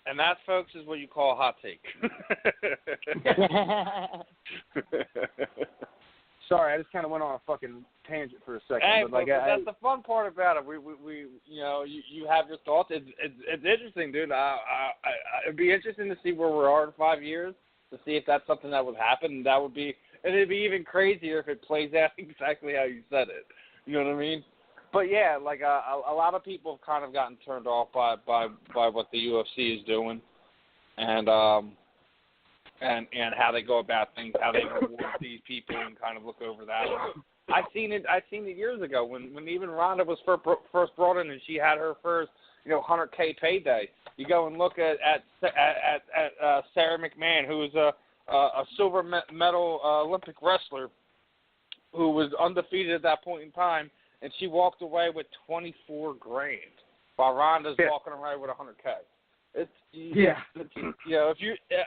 And that, folks, is what you call a hot take. Sorry, I just kind of went on a fucking tangent for a second. Hey, but that's the fun part about it. We you have your thoughts. It's interesting, dude. It'd be interesting to see where we are in 5 years to see if that's something that would happen. And it'd be even crazier if it plays out exactly how you said it. You know what I mean? But yeah, like a lot of people have kind of gotten turned off by what the UFC is doing, and how they go about things, how they reward these people, and kind of look over that. I've seen it years ago when even Ronda was first brought in and she had her first $100K payday. You go and look at Sarah McMahon, who is a silver medal Olympic wrestler who was undefeated at that point in time. And she walked away with $24,000, while Ronda's walking away with $100K.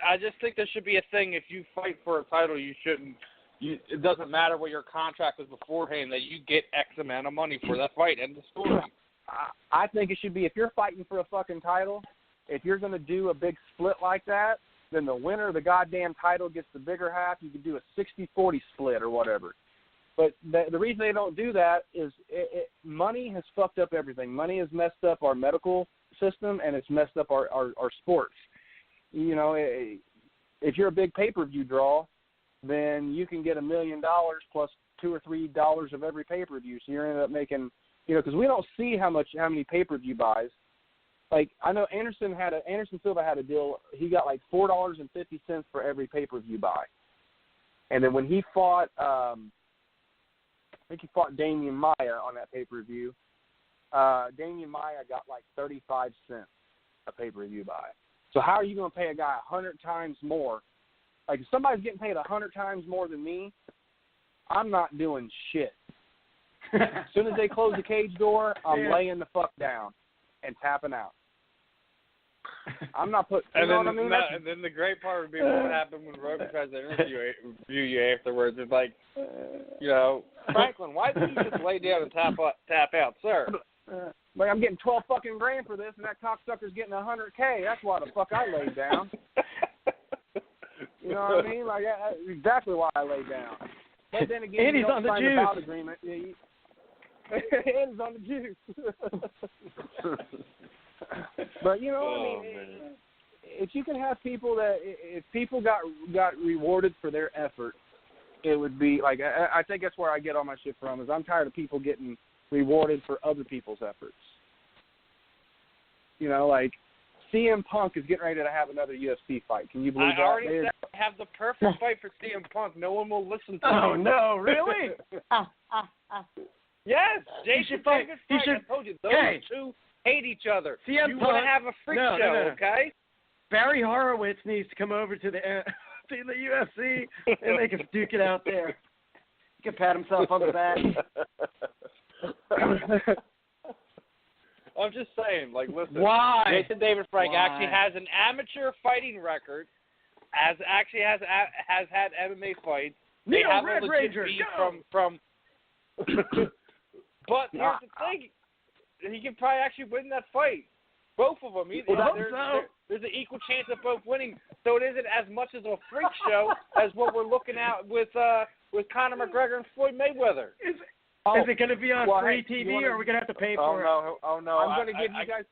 I just think there should be a thing. If you fight for a title, you shouldn't. It doesn't matter what your contract was beforehand. That you get X amount of money for that fight. End of story. I think it should be, if you're fighting for a fucking title, if you're going to do a big split like that, then the winner of the goddamn title gets the bigger half. You could do a 60-40 split or whatever. But the reason they don't do that is money has fucked up everything. Money has messed up our medical system, and it's messed up our sports. If you're a big pay-per-view draw, then you can get $1 million plus $2 or $3 of every pay-per-view. So you're ended up making, because we don't see how many pay-per-view buys. Like, I know Anderson Silva had a deal. He got like $4.50 for every pay-per-view buy. And then when he fought, I think he fought Damian Maia on that pay-per-view. Damian Maia got like 35 cents a pay-per-view buy. So how are you going to pay a guy 100 times more? Like, if somebody's getting paid 100 times more than me, I'm not doing shit. As soon as they close the cage door, I'm laying the fuck down and tapping out. I'm not putting. You know what I mean? And then the great part would be what happened when Rogan tries to interview you afterwards. It's like, Franklin, why didn't you just lay down and tap out, sir? Like, I'm getting $12 fucking grand for this, and that cocksucker's getting $100K. That's why the fuck I laid down. You know what I mean? Like, that's exactly why I laid down. But then again, and he's on the juice. Agreement. And he's on the juice. But if you can have people if people got rewarded for their effort, it would be like, I think that's where I get all my shit from, is I'm tired of people getting rewarded for other people's efforts. Like CM Punk is getting ready to have another UFC fight. Can you believe that? I already said I have the perfect fight for CM Punk. No one will listen to me. Oh, no, really? Yes, Jason David Frank. I told you, those two hate each other. CM you Punk, want to have a freak show, okay? Barry Horowitz needs to come over to the UFC, and they can duke it out there. He can pat himself on the back. I'm just saying, like, listen. Why? Jason David Frank actually has an amateur fighting record, has had MMA fights. They have Red a legit Ranger, beef go! from But here's the thing. He could probably actually win that fight. Both of them. There's an equal chance of both winning. So it isn't as much as a freak show as what we're looking at with Conor McGregor and Floyd Mayweather. Is it going to be on free TV, or are we going to have to pay for it? Oh, no. I'm going to give you guys...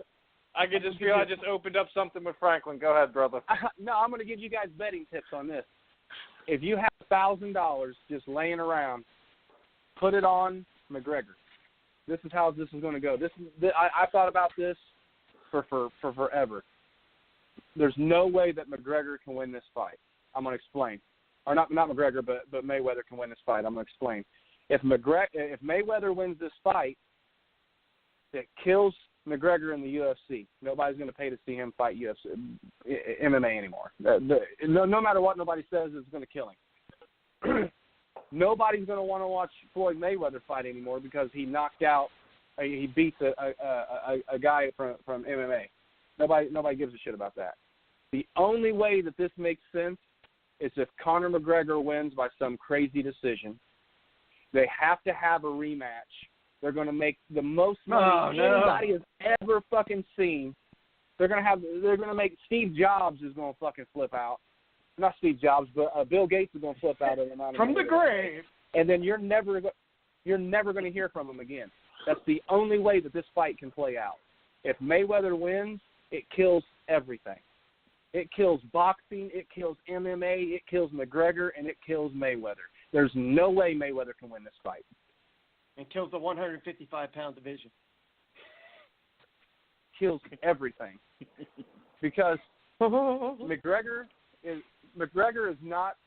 I can just feel I just opened up something with Franklin. Go ahead, brother. No, I'm going to give you guys betting tips on this. If you have $1,000 just laying around, put it on McGregor. This is how this is going to go. I thought about this for forever. There's no way that McGregor can win this fight. I'm going to explain. Or not McGregor, but Mayweather can win this fight. I'm going to explain. If Mayweather wins this fight, it kills McGregor in the UFC. Nobody's going to pay to see him fight MMA anymore. No matter what nobody says, it's going to kill him. Nobody's going to want to watch Floyd Mayweather fight anymore because he beats a guy from MMA. Nobody gives a shit about that. The only way that this makes sense is if Conor McGregor wins by some crazy decision. They have to have a rematch. They're going to make the most money anybody has ever fucking seen. They're gonna make Steve Jobs is gonna fucking flip out. Not Steve Jobs, but Bill Gates is gonna flip out of the amount of From money the they're gonna grave. make. And then you're never going to hear from him again. That's the only way that this fight can play out. If Mayweather wins, it kills everything. It kills boxing, it kills MMA, it kills McGregor, and it kills Mayweather. There's no way Mayweather can win this fight. And kills the 155-pound division. Kills everything. Because McGregor is not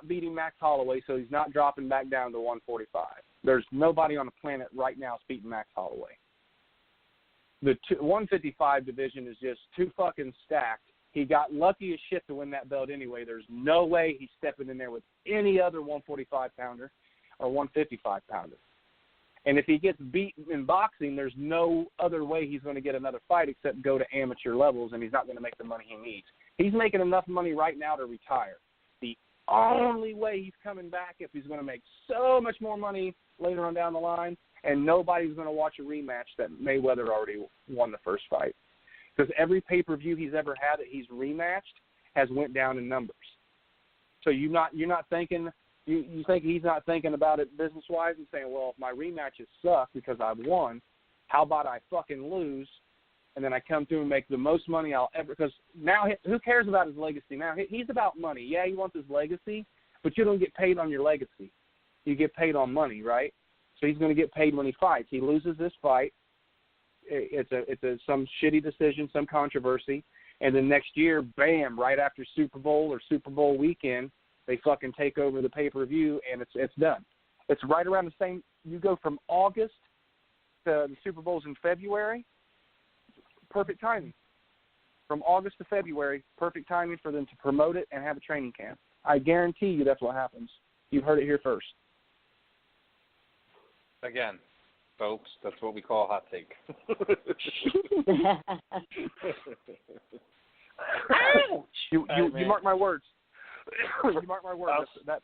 beating Max Holloway, so he's not dropping back down to 145. There's nobody on the planet right now beating Max Holloway. The 155 division is just too fucking stacked. He got lucky as shit to win that belt anyway. There's no way he's stepping in there with any other 145-pounder or 155-pounder. And if he gets beat in boxing, there's no other way he's going to get another fight except go to amateur levels, and he's not going to make the money he needs. He's making enough money right now to retire. The only way he's coming back if he's going to make so much more money later on down the line, and nobody's going to watch a rematch that Mayweather already won the first fight. Because every pay-per-view he's ever had that he's rematched has went down in numbers. So you're not thinking you think he's not thinking about it business-wise and saying, well, if my rematches suck because I've won, how about I fucking lose, and then I come through and make the most money I'll ever – because now who cares about his legacy now? He's about money. Yeah, he wants his legacy, but you don't get paid on your legacy. You get paid on money, right? So he's going to get paid when he fights. He loses this fight. It's some shitty decision, some controversy, and then next year, bam, right after Super Bowl or Super Bowl weekend, they fucking take over the pay-per-view, and it's done. It's right around the same. You go from August to the Super Bowl's in February, perfect timing. From August to February, perfect timing for them to promote it and have a training camp. I guarantee you that's what happens. You've heard it here first. Again, folks, that's what we call a hot take. Ouch! You mark my words. You mark my words. That's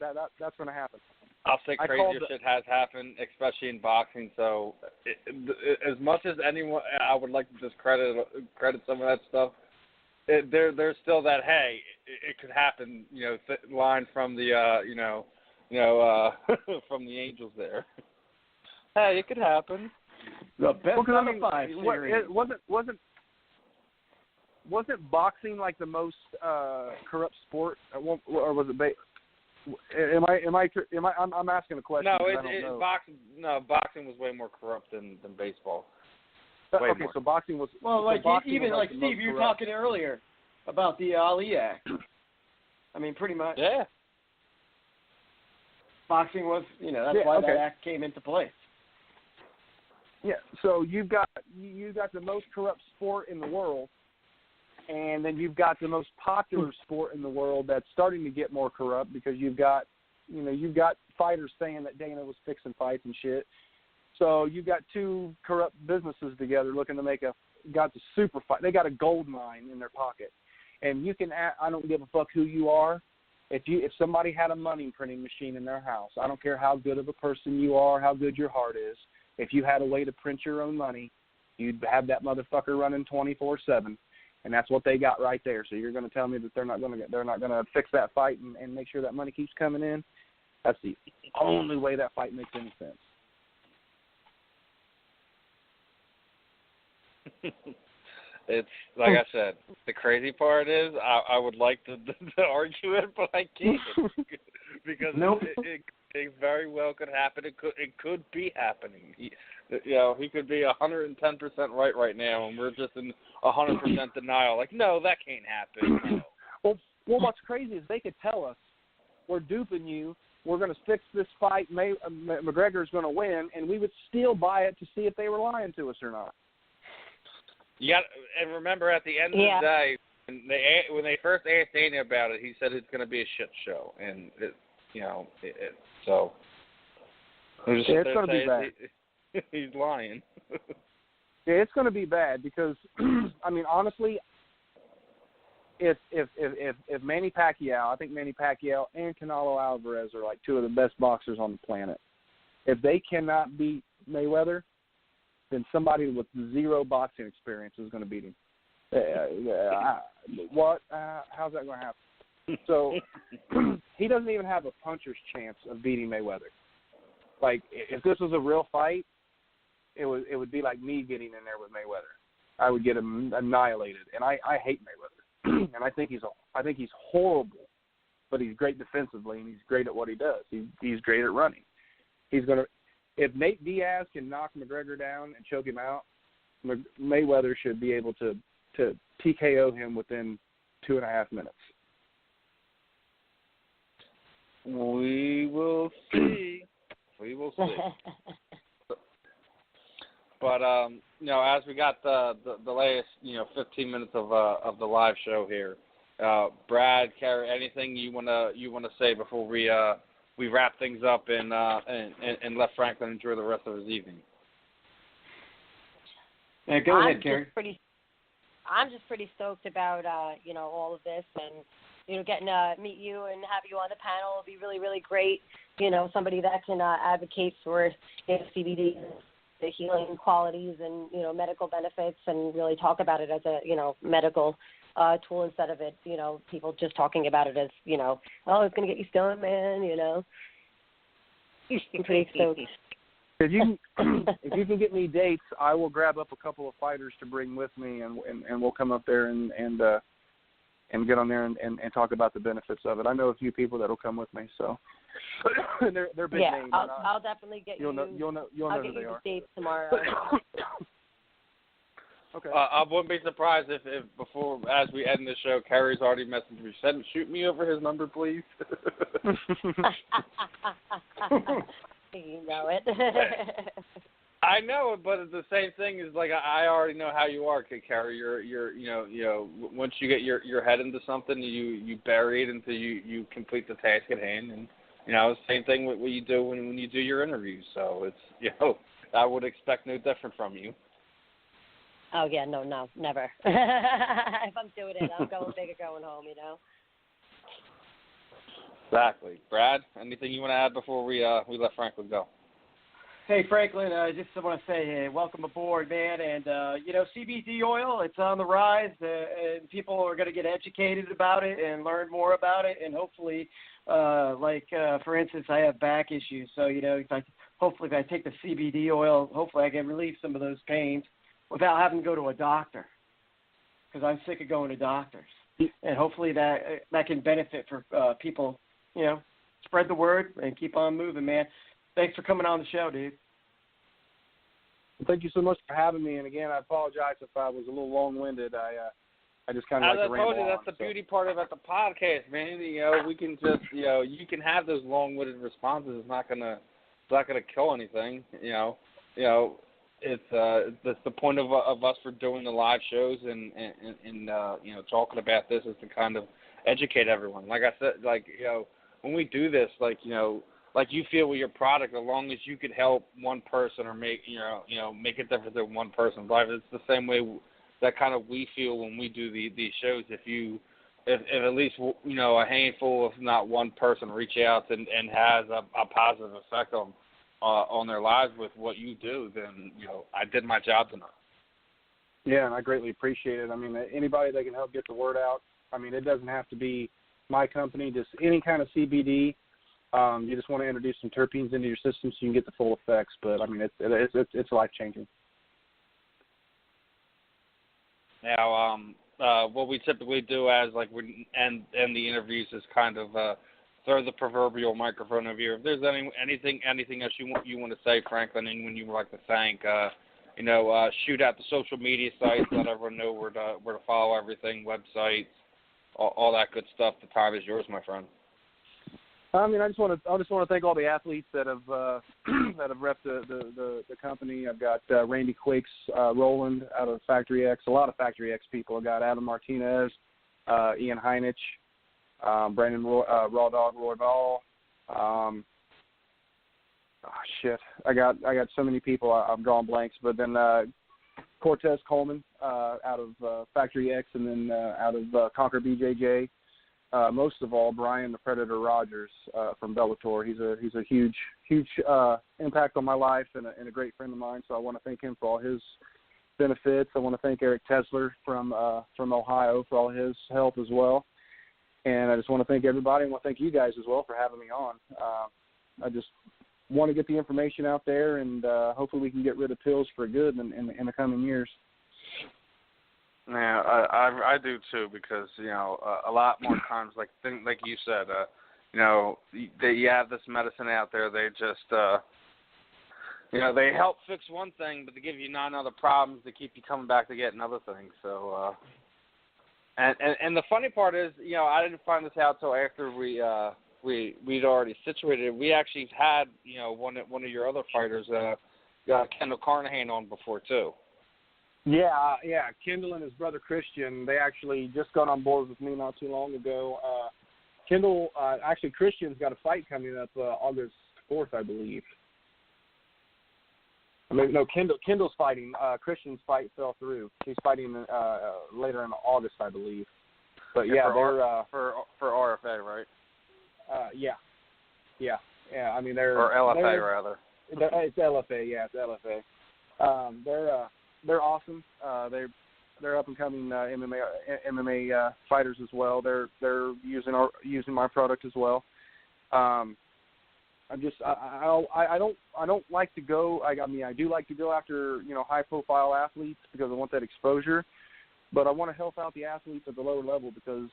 going to happen. I'll say crazier shit has happened, especially in boxing. So, as much as anyone, I would like to just credit some of that stuff. There's still that it could happen. Line from the from the Angels there. Hey, it could happen. The best out of 5 series. Wasn't boxing like the most corrupt sport, or was it? I'm asking a question. Boxing was way more corrupt than baseball. Okay, more. So boxing was. Well, like even like Steve, you were talking earlier about the Ali Act. I mean, pretty much. Yeah. Boxing was, that's why that act came into play. Yeah, so you've got the most corrupt sport in the world, and then you've got the most popular sport in the world that's starting to get more corrupt because you've got fighters saying that Dana was fixing fights and shit. So you've got two corrupt businesses together looking to got the super fight. They got a gold mine in their pocket, and you can. I don't give a fuck who you are. If somebody had a money printing machine in their house, I don't care how good of a person you are, how good your heart is. If you had a way to print your own money, you'd have that motherfucker running 24/7, and that's what they got right there. So you're going to tell me that they're not going to fix that fight and make sure that money keeps coming in? That's the only way that fight makes any sense. It's like I said. The crazy part is I would like to argue it, but I can't because it very well could happen. It could be happening. He could be 110% right now, and we're just in 100% denial. Like, no, that can't happen. Well, what's crazy is they could tell us, we're duping you. We're going to fix this fight. McGregor's going to win, and we would still buy it to see if they were lying to us or not. Yeah, and remember at the end of the day, when they first asked Dana about it, he said it's going to be a shit show, and so it's going to be bad. He's lying. Yeah, it's going to be bad because I mean, honestly, if Manny Pacquiao, I think Manny Pacquiao and Canelo Alvarez are like two of the best boxers on the planet. If they cannot beat Mayweather, then somebody with zero boxing experience is going to beat him. What? How's that going to happen? So he doesn't even have a puncher's chance of beating Mayweather. Like, if this was a real fight, it would be like me getting in there with Mayweather. I would get him annihilated, and I hate Mayweather, and I think he's horrible, but he's great defensively, and he's great at what he does. He's great at running. If Nate Diaz can knock McGregor down and choke him out, Mayweather should be able to TKO him within 2.5 minutes. We will see. We will see. But as we got the last 15 minutes of the live show here, Brad, Carrie, anything you wanna say before we wrap things up and let Franklin enjoy the rest of his evening? Yeah, go ahead, Carrie. I'm just pretty stoked about all of this, and getting to meet you and have you on the panel will be really, really great. Somebody that can advocate for CBD, the healing qualities and medical benefits, and really talk about it as a medical tool instead of it people just talking about it as oh, it's gonna get you stoned, man. I'm pretty stoked. If you can get me dates, I will grab up a couple of fighters to bring with me, and we'll come up there and get on there and talk about the benefits of it. I know a few people that'll come with me, so they're big names. I'll definitely get you'll know I'll who get they you are. the dates tomorrow. Okay. I wouldn't be surprised if before, as we end the show, Carrie's already messaged me. Said, shoot me over his number, please. You know it. I know it, but the same thing is like I already know how you are, Carrie. You're once you get your head into something, you bury it until you complete the task at hand, and same thing with what you do when you do your interviews. So it's I would expect no different from you. Oh yeah, no, never. If I'm doing it, I'm going big or going home. Exactly. Brad, anything you want to add before we let Franklin go? Hey, Franklin, I just want to say, hey, welcome aboard, man. And, CBD oil, it's on the rise, and people are going to get educated about it and learn more about it. And hopefully, for instance, I have back issues. So, if I take the CBD oil, hopefully I can relieve some of those pains without having to go to a doctor, because I'm sick of going to doctors. And hopefully that can benefit for people, spread the word and keep on moving, man. Thanks for coming on the show, dude. Thank you so much for having me. And again, I apologize if I was a little long-winded. I just kind of like to ramble on. As I told you, that's the beauty part about the podcast, man. We can just, you can have those long-winded responses. It's not gonna kill anything. It's the point of us for doing the live shows and talking about this is to kind of educate everyone. Like I said, when we do this, like you feel with your product, as long as you could help one person or make a difference in one person's life, it's the same way that kind of we feel when we do these shows. If at least a handful, if not one person, reach out and has a positive effect on their lives with what you do, then I did my job tonight. Yeah, and I greatly appreciate it. I mean, anybody that can help get the word out. I mean, it doesn't have to be my company, just any kind of CBD. You just want to introduce some terpenes into your system so you can get the full effects. But I mean, it's life changing. Now, what we typically do as we end the interviews is kind of throw the proverbial microphone over here. If there's anything else you want to say, Franklin, and when you would like to thank, shoot out the social media sites, let everyone know where to follow everything, websites, all that good stuff. The time is yours, my friend. I mean, I just want to thank all the athletes that have repped the company. I've got Randy Quakes, Roland out of Factory X, a lot of Factory X people. I got Adam Martinez, Ian Heinich, Brandon Raw Dog Royval. I got so many people. I've drawn blanks, but then Cortez Coleman out of Factory X, and then out of Conquer BJJ. Most of all, Brian the Predator Rogers from Bellator. He's a huge impact on my life and a great friend of mine. So I want to thank him for all his benefits. I want to thank Eric Tesler from Ohio for all his help as well. And I just want to thank everybody. I want to thank you guys as well for having me on. I just want to get the information out there, and hopefully we can get rid of pills for good in the coming years. Yeah, I do too, because a lot more times, like you said, you have this medicine out there. They just they help fix one thing, but they give you 9 other problems to keep you coming back to get another thing. So, and the funny part is, I didn't find this out till after we'd already situated. We actually had one of your other fighters, Kendall Carnahan, on before too. Yeah. Kendall and his brother Christian, they actually just got on board with me not too long ago. Kendall, actually Christian's got a fight coming up August 4th, I believe. I mean, no, Kendall's fighting. Christian's fight fell through. He's fighting later in August, I believe. But yeah, they're for RFA, right? Yeah. I mean, they're or LFA rather. It's LFA. Yeah, it's LFA. They're awesome. They're up and coming MMA fighters as well. They're using my product as well. I don't like to go. I do like to go after high profile athletes because I want that exposure, but I want to help out the athletes at the lower level because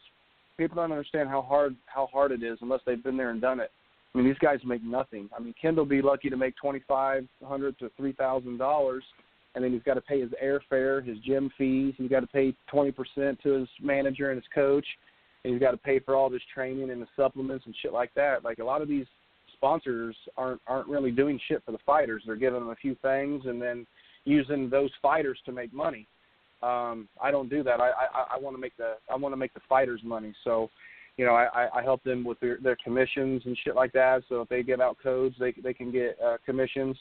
people don't understand how hard it is unless they've been there and done it. I mean, these guys make nothing. I mean, Kendall be lucky to make $2,500 to $3,000, and then he's got to pay his airfare, his gym fees. He's got to pay 20% to his manager and his coach, and he's got to pay for all this training and the supplements and shit like that. Like, a lot of these sponsors aren't really doing shit for the fighters. They're giving them a few things and then using those fighters to make money. I don't do that. I want to make the fighters money. So, I help them with their commissions and shit like that. So if they give out codes, they can get commissions,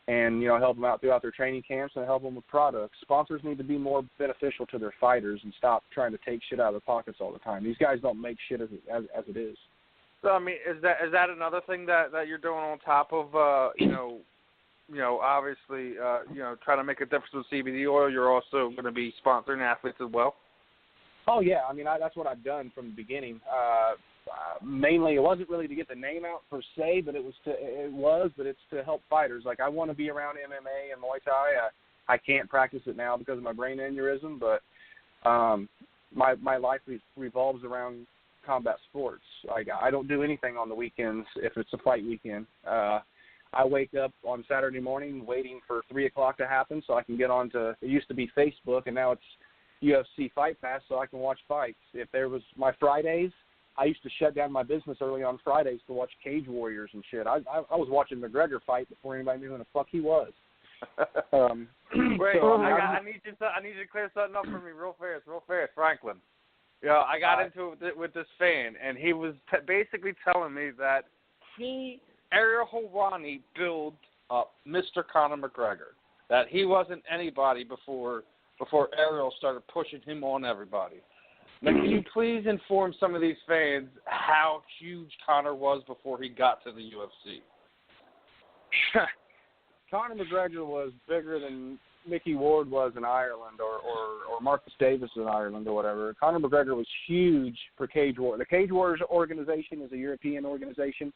and help them out throughout their training camps and help them with products. Sponsors need to be more beneficial to their fighters and stop trying to take shit out of their pockets all the time. These guys don't make shit as it is. So I mean, is that another thing that you're doing on top of obviously trying to make a difference with CBD oil? You're also going to be sponsoring athletes as well. Oh yeah, I mean that's what I've done from the beginning. Mainly, it wasn't really to get the name out per se, but it's to help fighters. Like, I want to be around MMA and Muay Thai. I can't practice it now because of my brain aneurysm, but my life revolves around combat sports. Like, I don't do anything on the weekends if it's a fight weekend. I wake up on Saturday morning waiting for 3 o'clock to happen so I can get on to, it used to be Facebook, and now it's UFC Fight Pass so I can watch fights. If there was my Fridays, I used to shut down my business early on Fridays to watch Cage Warriors and shit. I was watching McGregor fight before anybody knew who the fuck he was. Wait, so, I need you to clear something up for me real fast, Franklin. I got into it with this fan, and he was basically telling me that Ariel Helwani built up Mr. Conor McGregor, that he wasn't anybody before Ariel started pushing him on everybody. Now, can you please inform some of these fans how huge Conor was before he got to the UFC? Conor McGregor was bigger than Mickey Ward was in Ireland or Marcus Davis in Ireland or whatever. Conor McGregor was huge for Cage Warriors. The Cage Warriors organization is a European organization.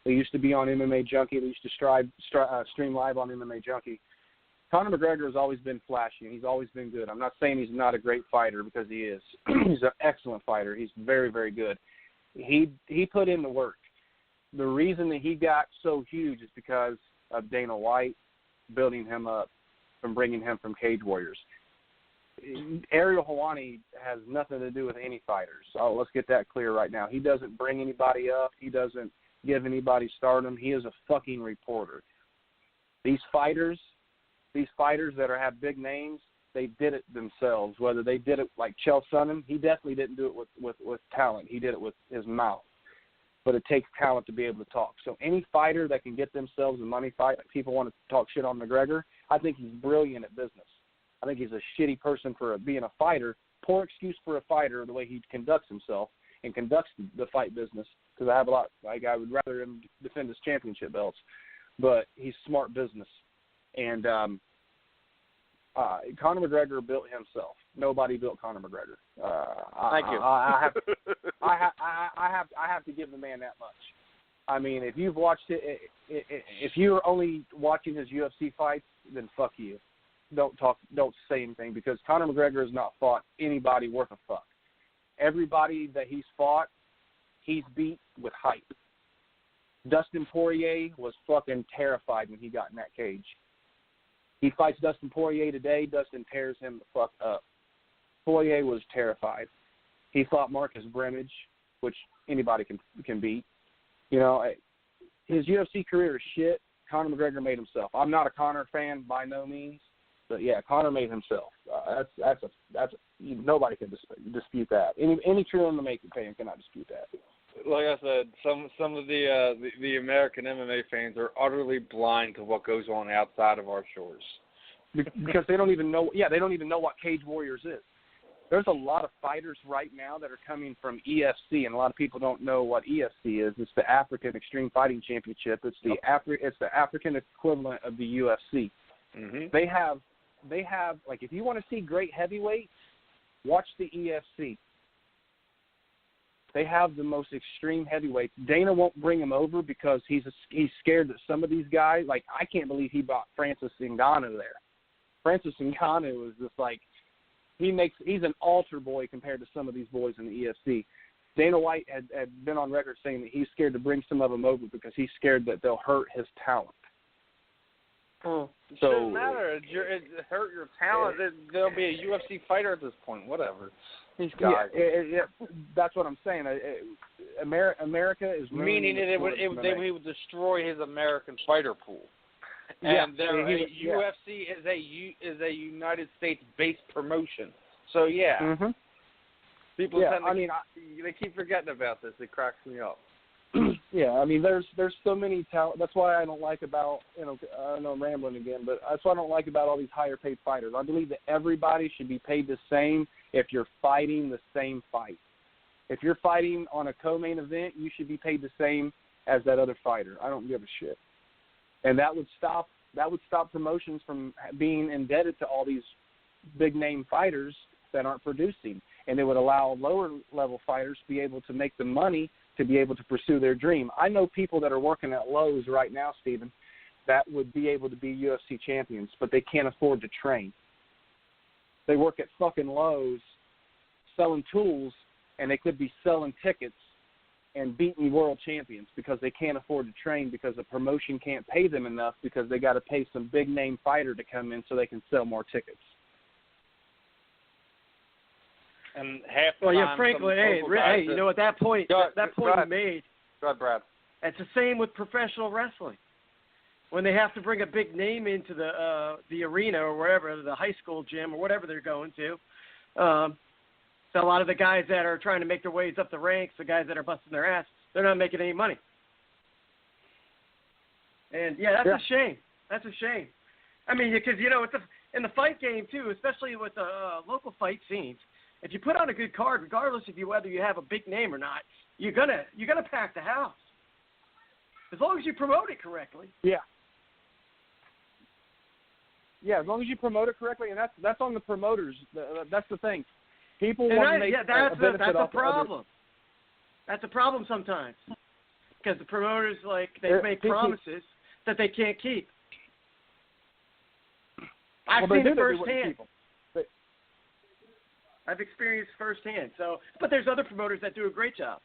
They used to be on MMA Junkie. They used to stream live on MMA Junkie. Conor McGregor has always been flashy, and he's always been good. I'm not saying he's not a great fighter, because he is. He's an excellent fighter. He's very, very good. He put in the work. The reason that he got so huge is because of Dana White building him up and bringing him from Cage Warriors. Ariel Helwani has nothing to do with any fighters. So let's get that clear right now. He doesn't bring anybody up. He doesn't give anybody stardom. He is a fucking reporter. These fighters that have big names, they did it themselves. Whether they did it like Chael Sonnen, he definitely didn't do it with talent. He did it with his mouth. But it takes talent to be able to talk. So any fighter that can get themselves a money fight, like people want to talk shit on McGregor, I think he's brilliant at business. I think he's a shitty person for being a fighter. Poor excuse for a fighter, the way he conducts himself and conducts the fight business, because I would rather him defend his championship belts. But he's smart business. And Conor McGregor built himself. Nobody built Conor McGregor. Thank you. I have to give the man that much. I mean, if you've watched it, if you're only watching his UFC fights, then fuck you. Don't say anything, because Conor McGregor has not fought anybody worth a fuck. Everybody that he's fought, he's beat with hype. Dustin Poirier was fucking terrified when he got in that cage. He fights Dustin Poirier today. Dustin tears him the fuck up. Poirier was terrified. He fought Marcus Brimage, which anybody can beat. You know, his UFC career is shit. Conor McGregor made himself. I'm not a Conor fan by no means, but yeah, Conor made himself. Nobody can dispute that. Any true MMA fan cannot dispute that. Like I said, some of the American MMA fans are utterly blind to what goes on outside of our shores, because they don't even know. Yeah, they don't even know what Cage Warriors is. There's a lot of fighters right now that are coming from EFC, and a lot of people don't know what EFC is. It's the African Extreme Fighting Championship. It's the African equivalent of the UFC. Mm-hmm. They have like, if you want to see great heavyweights, watch the EFC. They have the most extreme heavyweights. Dana won't bring him over because he's scared that some of these guys, like, I can't believe he brought Francis Ngannou there. Francis Ngannou is just like, he's an altar boy compared to some of these boys in the EFC. Dana White had been on record saying that he's scared to bring some of them over because he's scared that they'll hurt his talent. It doesn't matter. It hurt your talent. There'll be a UFC fighter at this point. Whatever. These guys. Yeah, that's what I'm saying. America is meaning they would destroy his American fighter pool. And UFC is a United States based promotion. So yeah. Mm-hmm. People they keep forgetting about this. It cracks me up. Yeah, I mean, there's so many talent. That's why I don't like about, I know I'm rambling again, but that's why I don't like about all these higher paid fighters. I believe that everybody should be paid the same if you're fighting the same fight. If you're fighting on a co-main event, you should be paid the same as that other fighter. I don't give a shit. And that would stop promotions from being indebted to all these big name fighters that aren't producing. And it would allow lower level fighters to be able to make the money to be able to pursue their dream. I know people that are working at Lowe's right now, Stephen, that would be able to be UFC champions, but they can't afford to train. They work at fucking Lowe's selling tools, and they could be selling tickets and beating world champions because they can't afford to train because the promotion can't pay them enough because they got to pay some big name fighter to come in so they can sell more tickets. And half the time, Franklin, hey, you know what, that point you made. Go ahead, Brad. It's the same with professional wrestling. When they have to bring a big name into the arena or wherever, the high school gym or whatever they're going to, so a lot of the guys that are trying to make their ways up the ranks, the guys that are busting their ass, they're not making any money. And that's a shame. That's a shame. I mean, because it's in the fight game too, especially with the local fight scenes. If you put on a good card, regardless of whether you have a big name or not, you're gonna pack the house. As long as you promote it correctly. Yeah. Yeah, as long as you promote it correctly, and that's on the promoters. That's the thing. People want to make a benefit off the problem. That's a problem sometimes because the promoters they make promises that they can't keep. I've seen it firsthand. I've experienced firsthand. But there's other promoters that do a great job,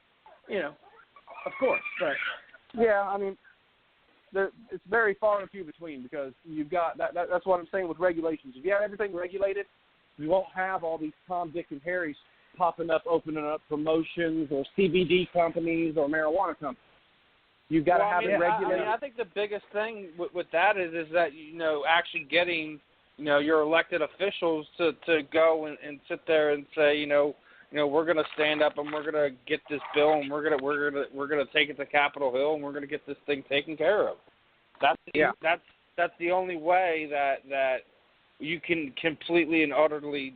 of course. But yeah, I mean, it's very far and few between because you've got that's what I'm saying with regulations. If you have everything regulated, we won't have all these Tom, Dick, and Harrys popping up, opening up promotions or CBD companies or marijuana companies. You've got to have it regulated. I think the biggest thing with that is that actually getting your elected officials to go and sit there and say, we're going to stand up and we're going to get this bill and we're going to take it to Capitol Hill and we're going to get this thing taken care of. That's the only way that you can completely and utterly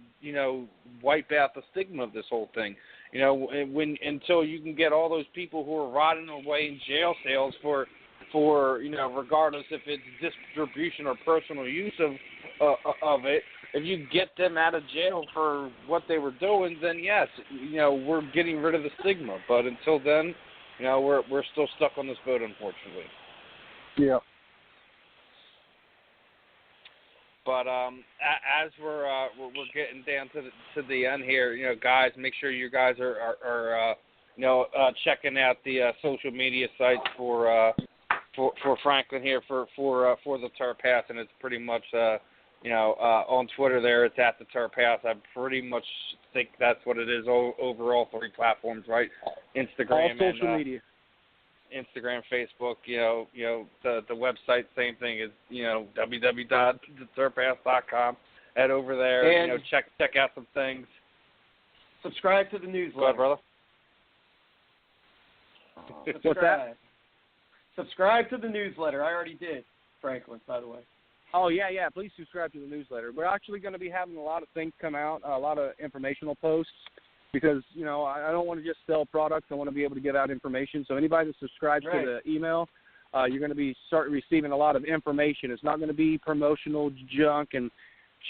wipe out the stigma of this whole thing. Until you can get all those people who are rotting away in jail cells for for, regardless if it's distribution or personal use of it. If you get them out of jail for what they were doing, then yes, we're getting rid of the stigma. But until then, we're still stuck on this boat, unfortunately. Yeah. But as we're getting down to the end here, guys, make sure you guys are checking out the social media sites for Franklin here for the Terp House, and it's pretty much on Twitter there it's at the Terp House. I pretty much think that's what it is over all 3 platforms, right? Instagram, all social media. Instagram, Facebook, the website, same thing is, www.theterphouse.com. Head over there, and check out some things. Subscribe to the newsletter. Go ahead, brother. What's that? Subscribe to the newsletter. I already did, Franklin, by the way. Oh, yeah. Please subscribe to the newsletter. We're actually going to be having a lot of things come out, a lot of informational posts, because, I don't want to just sell products. I want to be able to give out information. So anybody that subscribes to the email, you're going to be receiving a lot of information. It's not going to be promotional junk and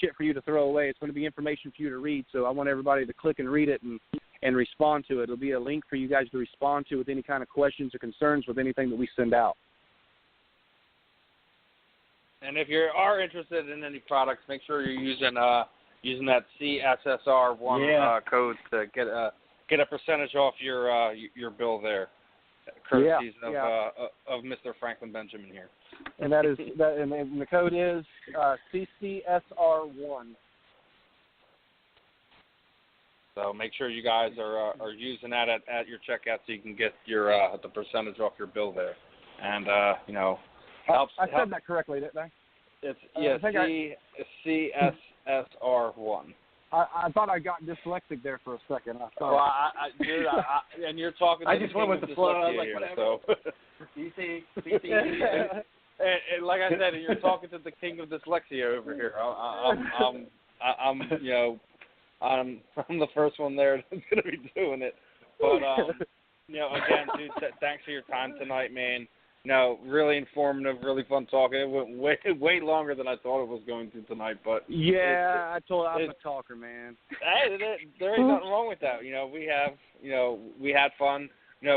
shit for you to throw away. It's going to be information for you to read. So I want everybody to click and read it and respond to it. It'll be a link for you guys to respond to with any kind of questions or concerns with anything that we send out. And if you are interested in any products, make sure you're using that CSSR1 code to get a percentage off your bill there, courtesies of Mr. Franklin Benjamin here. And that is and the code is CCSR1. So make sure you guys are using that at your checkout so you can get your the percentage off your bill there, and helps. I said that correctly, didn't I? It's CSSR1. I thought I got dyslexic there for a second. Dude, and you're talking. I just went with the flow. I was like, here, whatever. So. and like I said, you're talking to the king of dyslexia over here. I'm the first one there that's gonna be doing it. But again, dude, thanks for your time tonight, man. Really informative, really fun talking. It went way longer than I thought it was going to tonight, but yeah, I'm a talker, man. Hey, there ain't nothing wrong with that. We had fun. We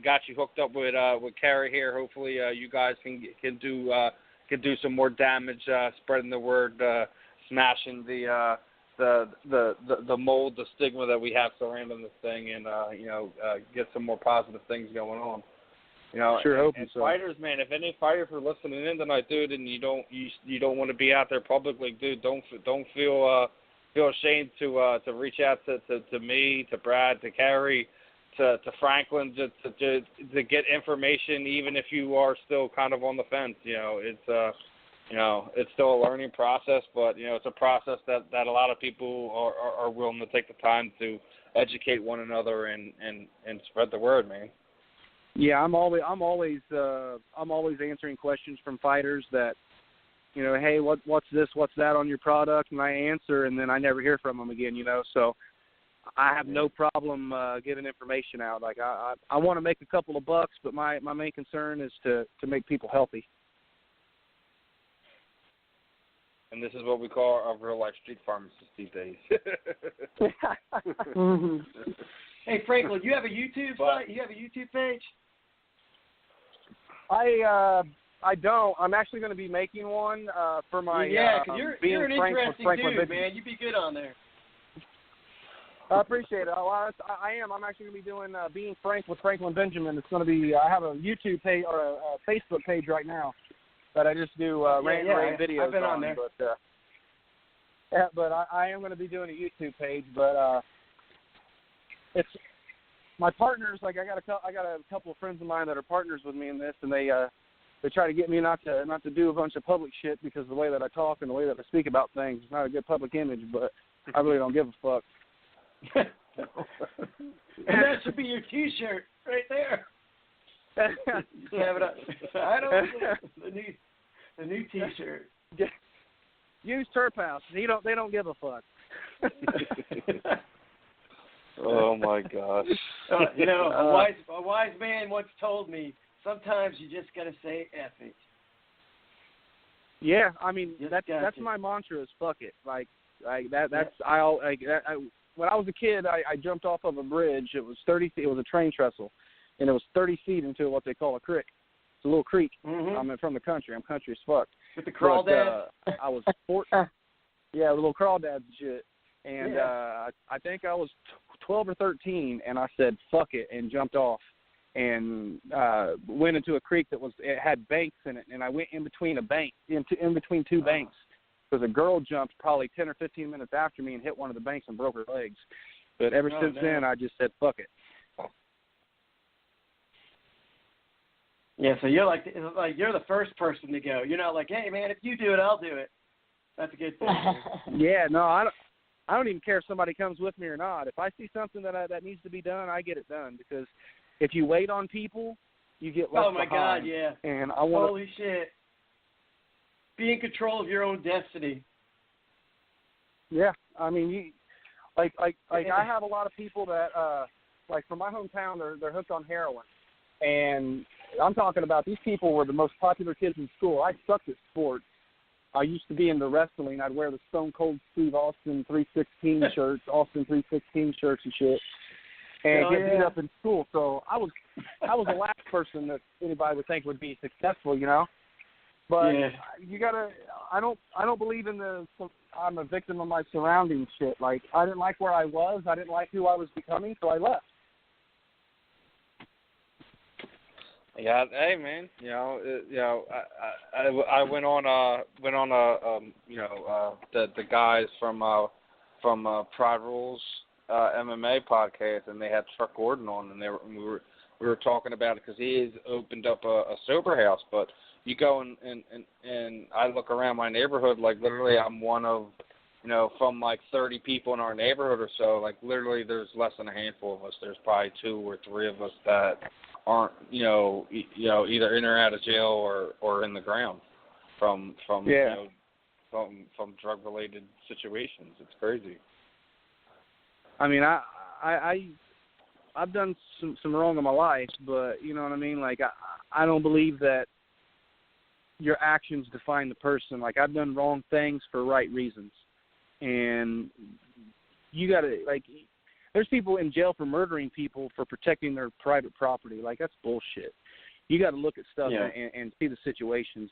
got you hooked up with Carrie here. Hopefully, you guys can do some more damage, spreading the word, smashing the mold, the stigma that we have surrounding this thing, and get some more positive things going on. Sure hope so. Fighters, man, if any fighters are listening in tonight, dude, and you don't want to be out there publicly, dude, don't feel ashamed to reach out to me, to Brad, to Carrie, to Franklin, to get information, even if you are still kind of on the fence. It's still a learning process, but it's a process that a lot of people are willing to take the time to educate one another and spread the word, man. Yeah, I'm always answering questions from fighters that, hey, what's this, what's that on your product, and I answer, and then I never hear from them again. So I have no problem giving information out. Like I want to make a couple of bucks, but my main concern is to make people healthy. And this is what we call our real life street pharmacist these days. Mm-hmm. Hey Franklin, you have a YouTube site? You have a YouTube page? I don't. I'm actually going to be making one for my because you're an interesting dude, man. You'd be good on there. I appreciate it. I am. I'm actually going to be doing Being Frank with Franklin Benjamin. It's going to be. I have a YouTube page or a Facebook page right now that I just do rant videos I've been on there. But I am going to be doing a YouTube page. But it's my partners. Like I got a couple of friends of mine that are partners with me in this, and they try to get me not to do a bunch of public shit because of the way that I talk and the way that I speak about things. It's not a good public image, but I really don't give a fuck. And that should be your T-shirt right there. You have it up. I don't know the new T-shirt. Use Terp House. They don't give a fuck. Oh my gosh. A wise man once told me sometimes you just got to say F it. Yeah, I mean Just that's my mantra is fuck it. Like that's when I was a kid, I jumped off of a bridge. It was 30 feet. It was a train trestle, and it was 30 feet into what they call a creek. It's a little creek. Mm-hmm. I'm from the country. I'm country as fuck. With the crawdads. I was 14. Yeah, little crawdads and shit. And I think I was 12 or 13, and I said fuck it and jumped off and went into a creek it had banks in it, and I went in between in between two banks. Because a girl jumped probably 10 or 15 minutes after me and hit one of the banks and broke her legs. But ever since then, I just said, fuck it. Yeah, so you're you're the first person to go. You're not like, hey, man, if you do it, I'll do it. That's a good thing. Yeah, no, I don't even care if somebody comes with me or not. If I see something that needs to be done, I get it done. Because if you wait on people, you get left behind. Oh, my God, yeah. And Holy shit. Be in control of your own destiny. Yeah, I mean, I have a lot of people that, from my hometown, they're hooked on heroin, and I'm talking about these people were the most popular kids in school. I sucked at sports. I used to be into wrestling. I'd wear the Stone Cold Steve Austin 316 shirts, Austin 316 shirts and shit, and get beat up in school. So I was the last person that anybody would think would be successful, you know. But you gotta. I don't believe in I'm a victim of my surroundings shit. Like I didn't like where I was. I didn't like who I was becoming, so I left. Yeah, hey man, I went on the guys from Pride Rules MMA podcast, and they had Chuck Gordon on, and we were talking about it because he has opened up a sober house, but you go and I look around my neighborhood, like literally I'm one of, from like 30 people in our neighborhood or so, like literally there's less than a handful of us. There's probably 2 or 3 of us that aren't, either in or out of jail or in the ground from drug related situations. It's crazy. I mean, I've done some wrong in my life, but you know what I mean? Like I don't believe that your actions define the person. Like I've done wrong things for right reasons. And you got to, there's people in jail for murdering people for protecting their private property. Like, that's bullshit. You got to look at stuff and see the situations.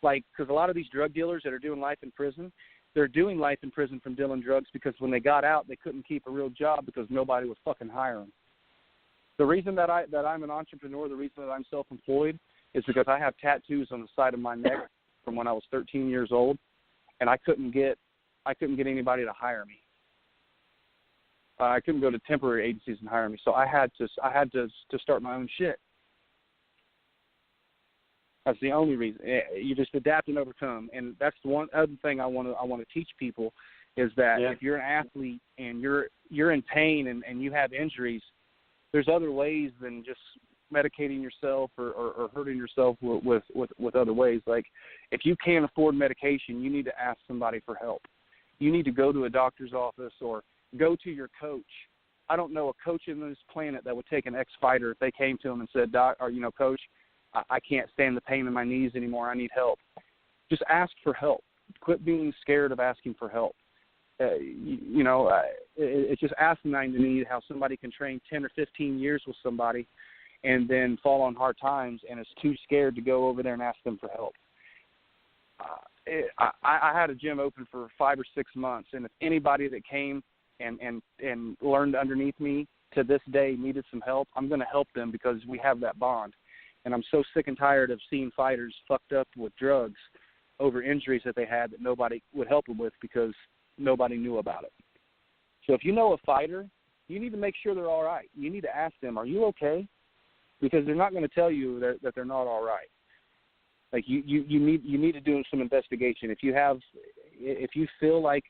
Like, because a lot of these drug dealers that are doing life in prison, they're doing life in prison from dealing drugs because when they got out, they couldn't keep a real job because nobody would fucking hire them. The reason that I'm an entrepreneur, the reason that I'm self-employed is because I have tattoos on the side of my neck from when I was 13 years old, and I couldn't get anybody to hire me. I couldn't go to temporary agencies and hire me, so I had to start my own shit. That's the only reason. You just adapt and overcome, and that's the one other thing I want to teach people is that if you're an athlete and you're in pain and you have injuries, there's other ways than just medicating yourself or hurting yourself with other ways. Like if you can't afford medication, you need to ask somebody for help. You need to go to a doctor's office or go to your coach. I don't know a coach on this planet that would take an ex-fighter if they came to him and said, Coach, I can't stand the pain in my knees anymore. I need help. Just ask for help. Quit being scared of asking for help. It's just asinine to me how somebody can train 10 or 15 years with somebody and then fall on hard times and is too scared to go over there and ask them for help. I had a gym open for 5 or 6 months, and if anybody that came and learned underneath me to this day needed some help, I'm going to help them because we have that bond. And I'm so sick and tired of seeing fighters fucked up with drugs over injuries that they had that nobody would help them with because nobody knew about it. So if you know a fighter, you need to make sure they're all right. You need to ask them, are you okay? Because they're not going to tell you that they're not all right. Like you need to do some investigation. If you feel like,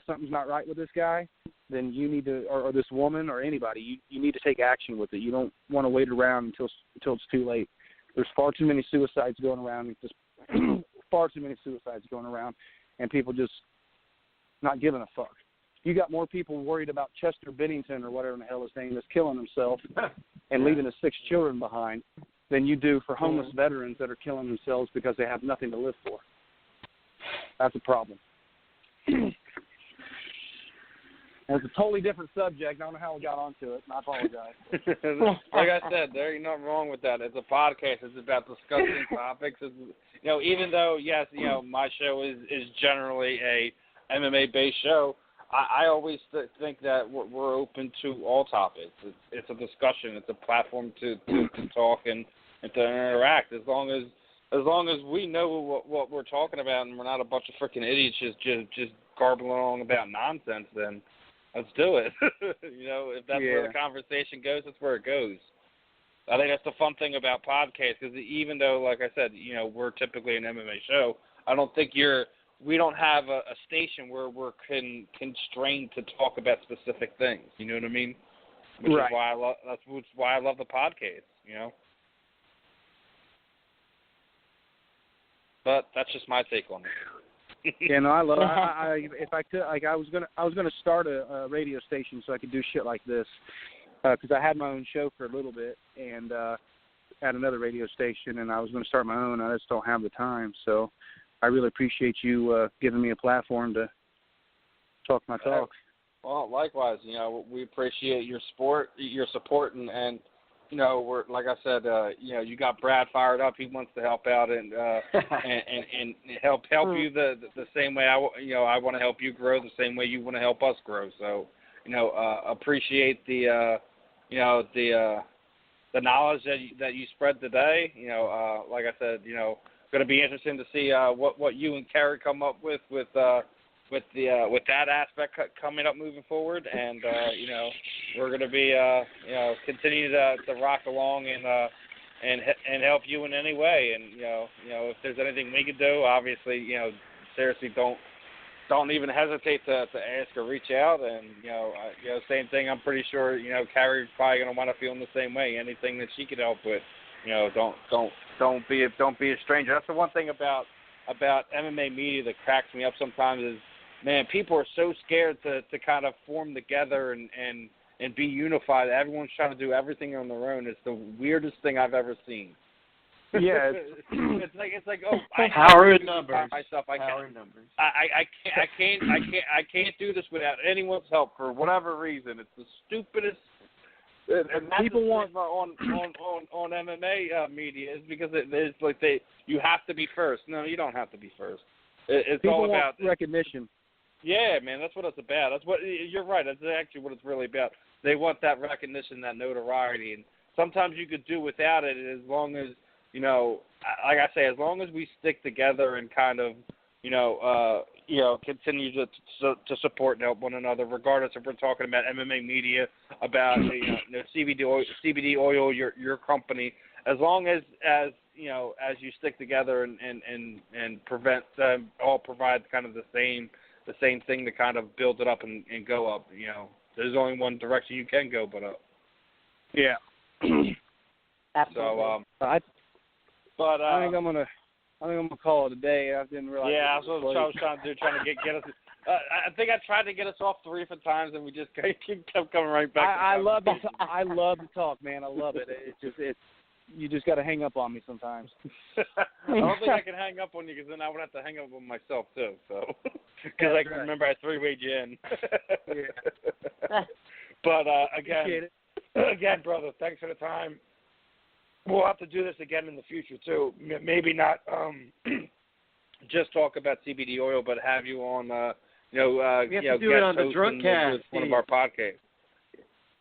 something's not right with this guy, then you need to, or this woman or anybody, you need to take action with it. You don't want to wait around until it's too late. There's far too many suicides going around. Far too many suicides going around, and people just not giving a fuck. You got more people worried about Chester Bennington or whatever the hell his name is killing himself and leaving his 6 children behind than you do for homeless veterans that are killing themselves because they have nothing to live for. That's a problem. It's a totally different subject. I don't know how we got onto it, and I apologize. Like I said, there ain't nothing wrong with that. It's a podcast. It's about discussing topics. It's, even though, yes, my show is generally a MMA-based show, I always think that we're open to all topics. It's a discussion. It's a platform to talk and to interact. As long as we know what we're talking about and we're not a bunch of freaking idiots just garbling along about nonsense, then let's do it. If that's where the conversation goes, that's where it goes. I think that's the fun thing about podcasts, because even though, like I said, we're typically an MMA show, I don't think we don't have a station where we're constrained to talk about specific things. You know what I mean? Which right. is why that's why I love the podcast. But that's just my take on it. Yeah, no, I love. If I could, I was gonna start a radio station so I could do shit like this, because I had my own show for a little bit and at another radio station, and I was going to start my own. I just don't have the time, so I really appreciate you giving me a platform to talk my talk. Well, likewise, we appreciate your support, and we're, like I said, you got Brad fired up. He wants to help out and help you the same way I want to help you grow, the same way you want to help us grow. So, appreciate the knowledge that you spread today. Like I said, going to be interesting to see what you and Kerry come up with that aspect coming up moving forward, and we're going to be continue to rock along and help you in any way, and if there's anything we can do, obviously seriously don't even hesitate to ask or reach out, and same thing. I'm pretty sure Carrie's probably going to want to feel in the same way. Anything that she could help with, don't be a stranger. That's the one thing about MMA media that cracks me up sometimes is, man, people are so scared to kind of form together and be unified. Everyone's trying to do everything on their own. It's the weirdest thing I've ever seen. Yeah, it's like power in numbers. Power in numbers. I can't do this without anyone's help for whatever reason. It's the stupidest. And that's people want on MMA media is because it's like you have to be first. No, you don't have to be first. It's people all want about recognition. Yeah, man, that's what it's about. That's what you're right. That's actually what it's really about. They want that recognition, that notoriety, and sometimes you could do without it as long as like I say, as long as we stick together and kind of continue to support and help one another, regardless if we're talking about MMA media, about CBD oil, your company. As long as you stick together and prevent all provide kind of the same thing to kind of build it up and go up. There's only one direction you can go but up. Yeah. Absolutely. So I think I'm gonna call it a day. I didn't realize. Yeah, that's what I was trying to do, trying to get us. I think I tried to get us off 3 different times, and we just kept coming right back. I love to talk, man. I love it. You just got to hang up on me sometimes. I don't think I can hang up on you, because then I would have to hang up on myself too. So, because I can remember I 3-wayed you in. Yeah. But again, brother, thanks for the time. We'll have to do this again in the future too. Maybe not just talk about CBD oil, but have you on. We have to do it on the Drunkcast. One of our podcasts.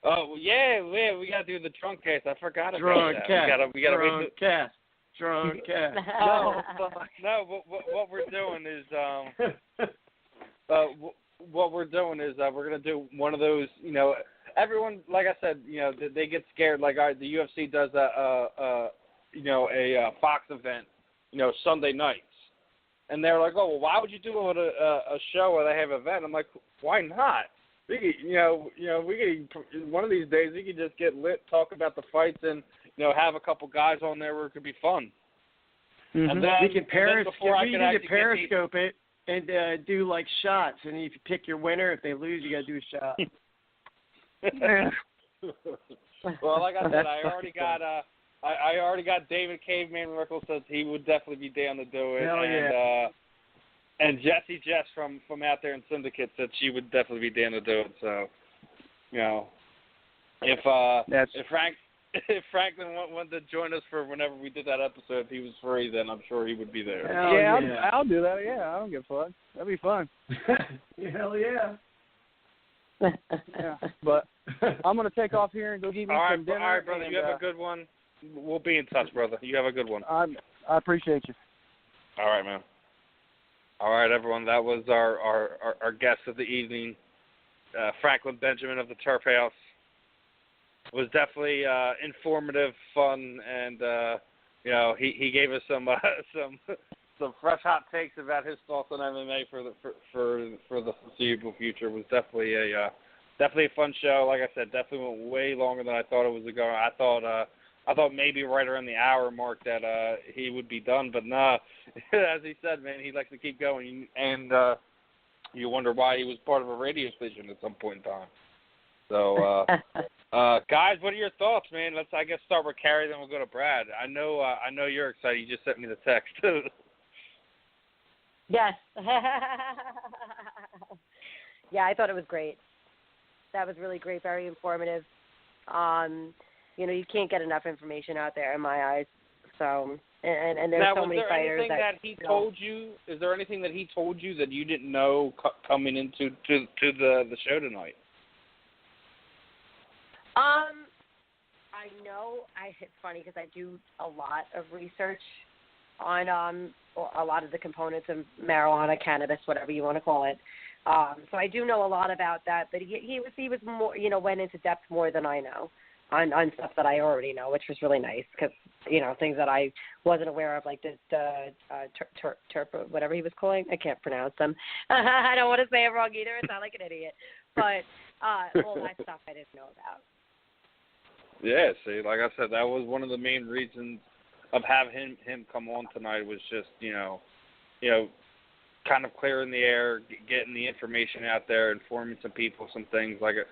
Oh yeah, we got to do the Drunkcast. I forgot about that. We got to Drunkcast. No. What we're doing is we're gonna do one of those. Everyone, like I said, they get scared. Like the UFC does a Fox event, Sunday nights, and they're like, oh, well, why would you do a show where they have an event? I'm like, why not? We could, we could one of these days we could just get lit, talk about the fights, and have a couple guys on there where it could be fun. Mm-hmm. And then we can periscope it and do like shots, and if you pick your winner, if they lose, you got to do a shot. Well, like I said, I already got I already got David Caveman Rickles says he would definitely be down to do it. Hell yeah. And Jessie Jess from out there in Syndicate said she would definitely be down to do it. So, you know, if Franklin wanted to join us for whenever we did that episode, if he was free, then I'm sure he would be there. Hell yeah. I'll do that. Yeah, I don't give a fuck. That'd be fun. Hell yeah. Yeah, but I'm gonna take off here and go give me some dinner. All right, brother. You have a good one. We'll be in touch, brother. You have a good one. I appreciate you. All right, man. All right, everyone. That was our guest of the evening, Franklin Benjamin of the Turf House. It was definitely informative, fun, and you know, he gave us some fresh hot takes about his thoughts on MMA for the foreseeable future. It was definitely a fun show. Like I said, definitely went way longer than I thought it was going. I thought maybe right around the hour mark that he would be done, but nah. As he said, man, he likes to keep going, and you wonder why he was part of a radio station at some point in time. So, guys, what are your thoughts, man? Let's, I guess, start with Carrie, then we'll go to Brad. I know you're excited. You just sent me the text. Yes. Yeah, I thought it was great. That was really great, very informative. You know, you can't get enough information out there in my eyes. So, and there's now, so many fighters that he told you? Is there anything that he told you that you didn't know coming into the show tonight? I know. It's funny because I do a lot of research on a lot of the components of marijuana, cannabis, whatever you want to call it. So I do know a lot about that, but he was more, you know, went into depth more than I know on stuff that I already know, which was really nice because, you know, things that I wasn't aware of, like the whatever he was calling. I can't pronounce them. I don't want to say it wrong either. I sound like an idiot. But all that stuff I didn't know about. Yeah, see, like I said, that was one of the main reasons of having him come on tonight was just, you know, kind of clearing the air, getting the information out there, informing some people, some things like it.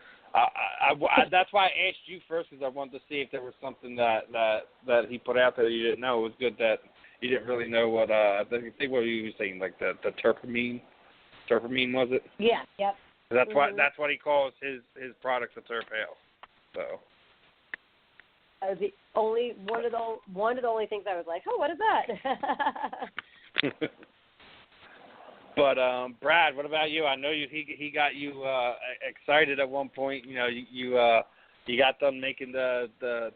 That's why I asked you first because I wanted to see if there was something that he put out there that you didn't know. It was good that you didn't really know what I think what you were saying, like the terpamine was it? Yeah. Yep. That's what he calls his products, the Turf House. So. The only one of the only things I was like, oh, what is that? But Brad, what about you? I know he got you excited at one point. You know, you got done making the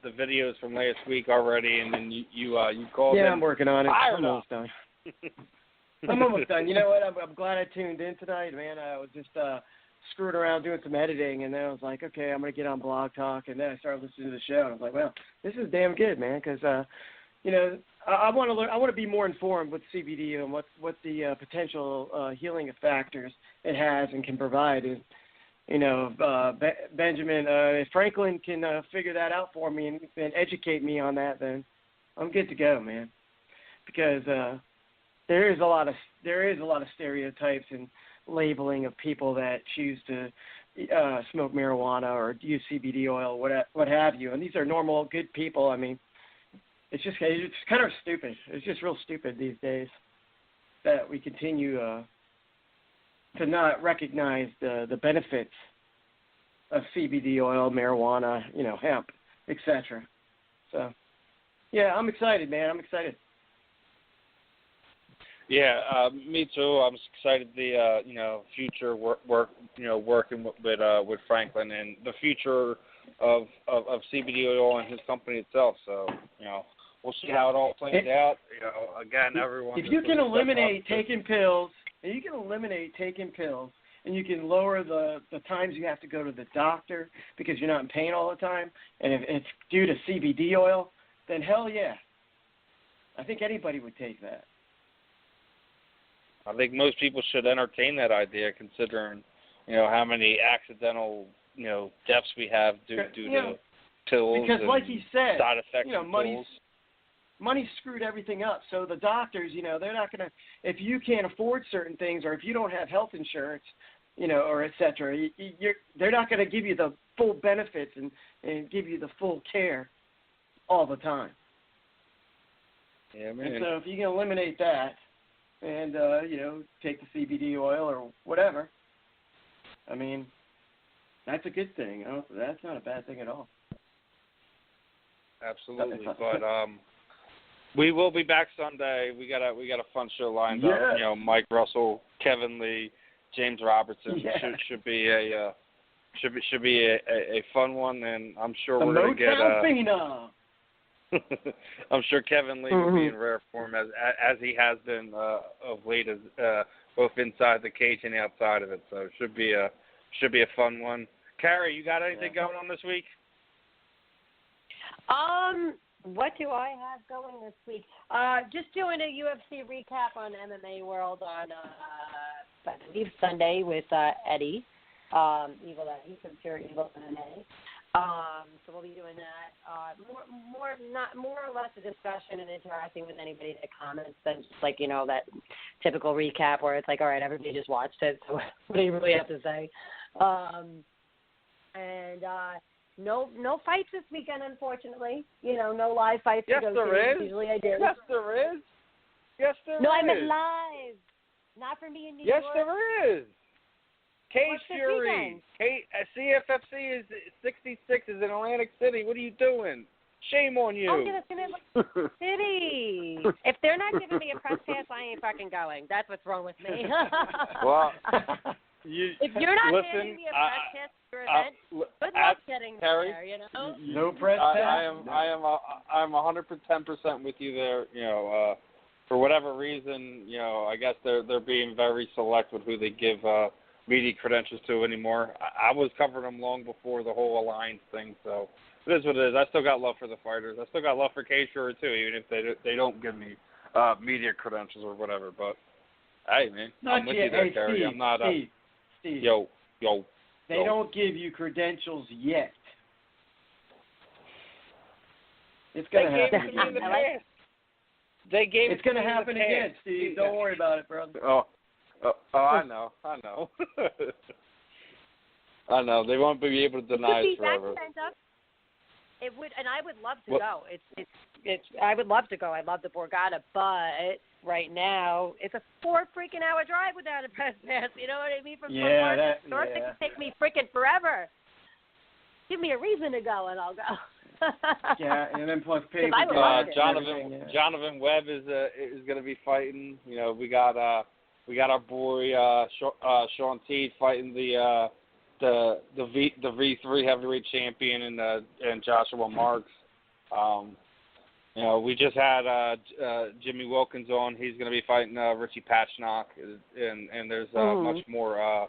videos from last week already, and then you called. Yeah, in. I'm working on it. I'm almost done. I'm almost done. You know what? I'm glad I tuned in tonight, man. I was just screwing around doing some editing, and then I was like, okay, I'm going to get on Blog Talk, and then I started listening to the show, and I was like, well, this is damn good, man, because, you know, I want to learn. I want to be more informed with CBD and what the potential healing factors it has and can provide. And, you know, Benjamin, if Franklin can figure that out for me and educate me on that, then I'm good to go, man, because there is a lot of stereotypes and labeling of people that choose to smoke marijuana or use CBD oil, what have you. And these are normal, good people. I mean, it's kind of stupid. It's just real stupid these days that we continue to not recognize the benefits of CBD oil, marijuana, you know, hemp, etc. So, yeah, I'm excited, man. I'm excited. Yeah, me too. I'm excited the you know, future work you know, working with Franklin and the future of CBD oil and his company itself. So, you know, we'll see how it all plays out. You know, again, everyone. If you can eliminate taking pills, and you can lower the times you have to go to the doctor because you're not in pain all the time, and if it's due to CBD oil, then hell yeah. I think anybody would take that. I think most people should entertain that idea, considering, you know, how many accidental, you know, deaths we have due to pills. Because, and like he said, side effects, you know, money screwed everything up. So the doctors, you know, they're not going to, if you can't afford certain things or if you don't have health insurance, you know, or et cetera, they're not going to give you the full benefits and give you the full care all the time. Yeah, man. And so if you can eliminate that and, take the CBD oil or whatever, I mean, that's a good thing. That's not a bad thing at all. Absolutely. But we will be back Sunday. We got a fun show lined up. Mike Russell, Kevin Lee, James Robertson. Should be a fun one, and I'm sure we're going to get I'm sure Kevin Lee will be in rare form as he has been of late, as both inside the cage and outside of it. So it should be a fun one. Carrie, you got anything going on this week? What do I have going this week? Just doing a UFC recap on MMA World on I believe Sunday with Eddie, Evil Eddie from Pure Evil MMA. So we'll be doing that. More or less a discussion and interacting with anybody that comments than just like, that typical recap where it's like, all right, everybody just watched it, so what do you really have to say? No fights this weekend, unfortunately. No live fights to go to. Usually I do. Yes, there is. No, I meant live. Not for me in New York. Yes, there is. Cage Fury. CFFC is 66 is in Atlantic City. What are you doing? Shame on you. Oh, yeah, that's in Atlantic City. If they're not giving me a press pass, I ain't fucking going. That's what's wrong with me. If you're not handing me a press pass for your event, good luck getting there, No press pass. I'm 110% with you there. For whatever reason, I guess they're being very select with who they give media credentials to anymore. I was covering them long before the whole alliance thing, so it is what it is. I still got love for the fighters. I still got love for Cage Fury too, even if they don't give me media credentials or whatever. But hey, man, I'm with you there, Terry. Steve, I'm not. Steve. Yo. They don't give you credentials yet. It's gonna happen again. It's gonna happen again, Steve. Don't worry about it, brother. I know. I know. They won't be able to deny it forever. It would, and I would love to go. I would love to go. I love the Borgata, but right now it's a 4 freaking hour drive without a press pass. You know what I mean? From It could take me freaking forever. Give me a reason to go, and I'll go. And then plus pay. Jonathan Webb is going to be fighting. We got our boy Sean Teed fighting the V3 heavyweight champion and Joshua Marks. We just had Jimmy Wilkins on. He's going to be fighting Richie Patchnock, and there's much more.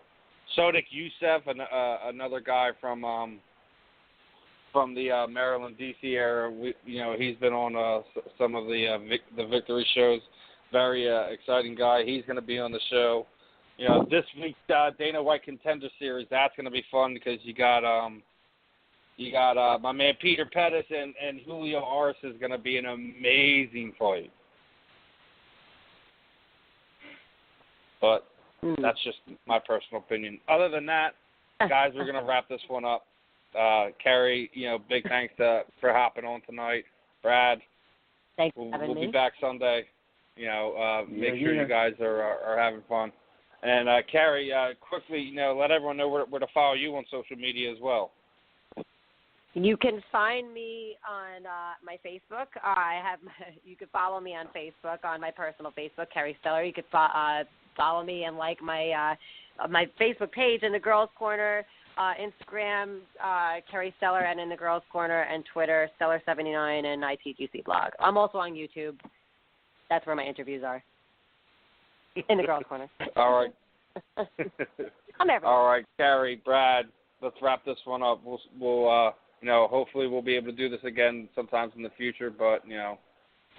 Sodik Youssef, another guy from the Maryland D.C. area. He's been on some of the victory shows. Very exciting guy. He's going to be on the show. This week's Dana White Contender Series, that's going to be fun because you got my man Peter Pettis and Julio Arce is going to be an amazing fight. But that's just my personal opinion. Other than that, guys, we're going to wrap this one up. Carrie, big thanks for hopping on tonight. Brad, thanks for having me. We'll be back Sunday. Make sure you guys are having fun. And Carrie, quickly, let everyone know where to follow you on social media as well. You can find me on my Facebook. You can follow me on Facebook on my personal Facebook, Carrie Stellar. You could follow me and like my Facebook page in the Girls Corner, Instagram, Carrie Stellar, and in the Girls Corner, and Twitter, Stellar79, and ITGC blog. I'm also on YouTube. That's where my interviews are. In the Girls Corner. All right. I'm everywhere. All right, Carrie, Brad, let's wrap this one up. We'll hopefully we'll be able to do this again sometimes in the future. But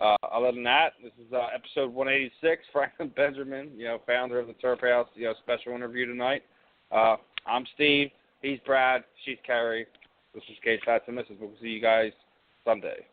other than that, this is episode 186. Franklin Benjamin, founder of the Turf House. Special interview tonight. I'm Steve. He's Brad. She's Carrie. This is Cage Fats and Mrs. We'll see you guys Sunday.